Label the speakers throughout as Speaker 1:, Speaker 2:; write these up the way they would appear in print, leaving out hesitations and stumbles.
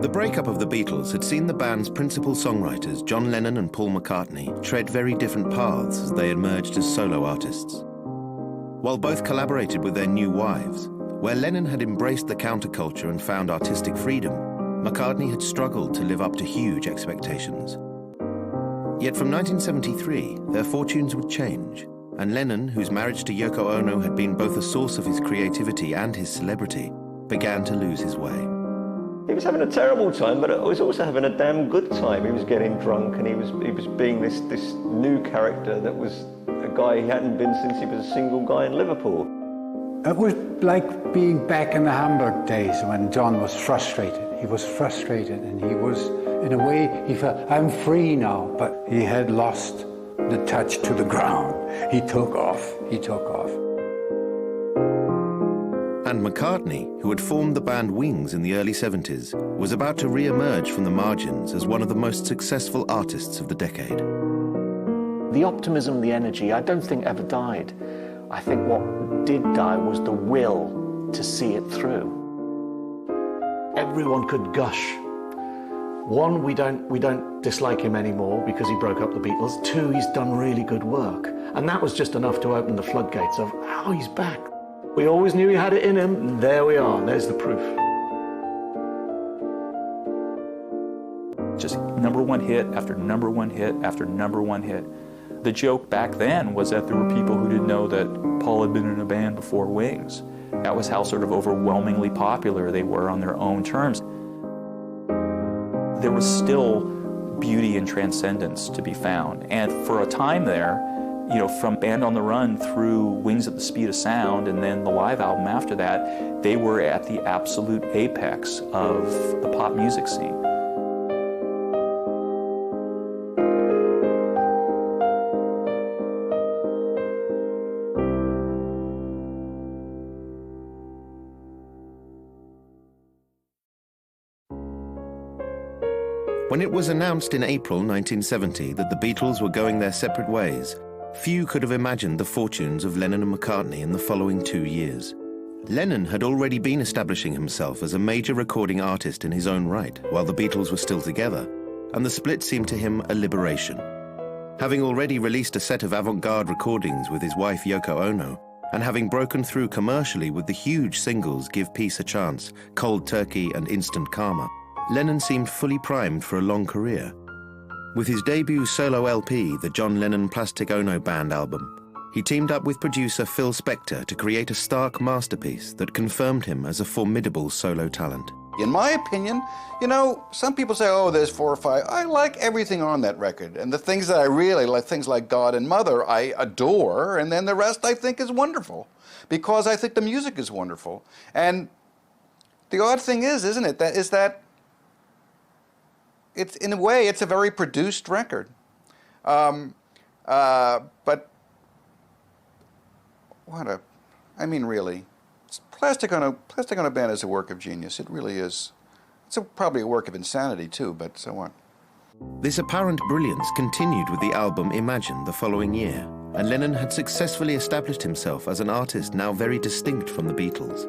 Speaker 1: The breakup of the Beatles had seen the band's principal songwriters, John Lennon and Paul McCartney, tread very different paths as they emerged as solo artists. While both collaborated with their new wives, where Lennon had embraced the counterculture and found artistic freedom, McCartney had struggled to live up to huge expectations. Yet from 1973, their fortunes would change, and Lennon, whose marriage to Yoko Ono had been both a source of his creativity and his celebrity, began to lose his way.
Speaker 2: He was having a terrible time, but he was also having a damn good time. He was getting drunk, and he was being this new character that was a guy he hadn't been since he was a single guy in Liverpool.
Speaker 3: It was like being back in the Hamburg days when John was frustrated. He was frustrated, and he was, in a way, he felt, I'm free now, but he had lost the touch to the ground. He took off.
Speaker 1: And McCartney, who had formed the band Wings in the early 70s, was about to re-emerge from the margins as one of the most successful artists of the decade.
Speaker 4: The optimism, the energy, I don't think ever died. I think what did die was the will to see it through. Everyone could gush. One, we don't dislike him anymore because he broke up the Beatles. Two, he's done really good work. And that was just enough to open the floodgates of, oh, he's back. We always knew he had it in him, and there we are, there's the proof.
Speaker 5: Just number one hit after number one hit after number one hit. The joke back then was that there were people who didn't know that Paul had been in a band before Wings. That was how sort of overwhelmingly popular they were on their own terms. There was still beauty and transcendence to be found. And for a time there, you know, from Band on the Run through Wings at the Speed of Sound and then the live album after that, they were at the absolute apex of the pop music scene.
Speaker 1: When it was announced in April 1970 that the Beatles were going their separate ways, few could have imagined the fortunes of Lennon and McCartney in the following 2 years. Lennon had already been establishing himself as a major recording artist in his own right, while the Beatles were still together, and the split seemed to him a liberation. Having already released a set of avant-garde recordings with his wife Yoko Ono, and having broken through commercially with the huge singles Give Peace a Chance, Cold Turkey and Instant Karma, Lennon seemed fully primed for a long career. With his debut solo LP, the John Lennon Plastic Ono Band album, he teamed up with producer Phil Spector to create a stark masterpiece that confirmed him as a formidable solo talent.
Speaker 6: In my opinion, you know, some people say, oh, there's 4 or 5. I like everything on that record. And the things that I really like, things like God and Mother, I adore. And then the rest I think is wonderful because I think the music is wonderful. And the odd thing is, isn't it, that it's, in a way, it's a very produced record. But I mean, really, Plastic on a Band is a work of genius. It really is. It's probably a work of insanity, too, but so what?
Speaker 1: This apparent brilliance continued with the album Imagine the following year, and Lennon had successfully established himself as an artist now very distinct from the Beatles.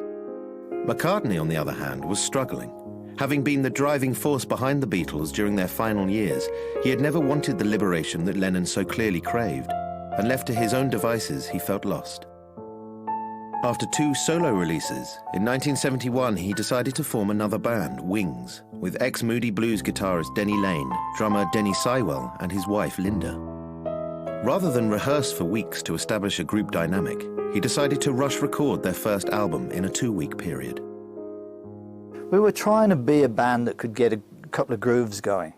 Speaker 1: McCartney, on the other hand, was struggling. Having been the driving force behind the Beatles during their final years, he had never wanted the liberation that Lennon so clearly craved, and left to his own devices, he felt lost. After 2 solo releases, in 1971 he decided to form another band, Wings, with ex-Moody Blues guitarist Denny Laine, drummer Denny Seiwell, and his wife Linda. Rather than rehearse for weeks to establish a group dynamic, he decided to rush record their first album in a 2-week period.
Speaker 7: We were trying to be a band that could get a couple of grooves going.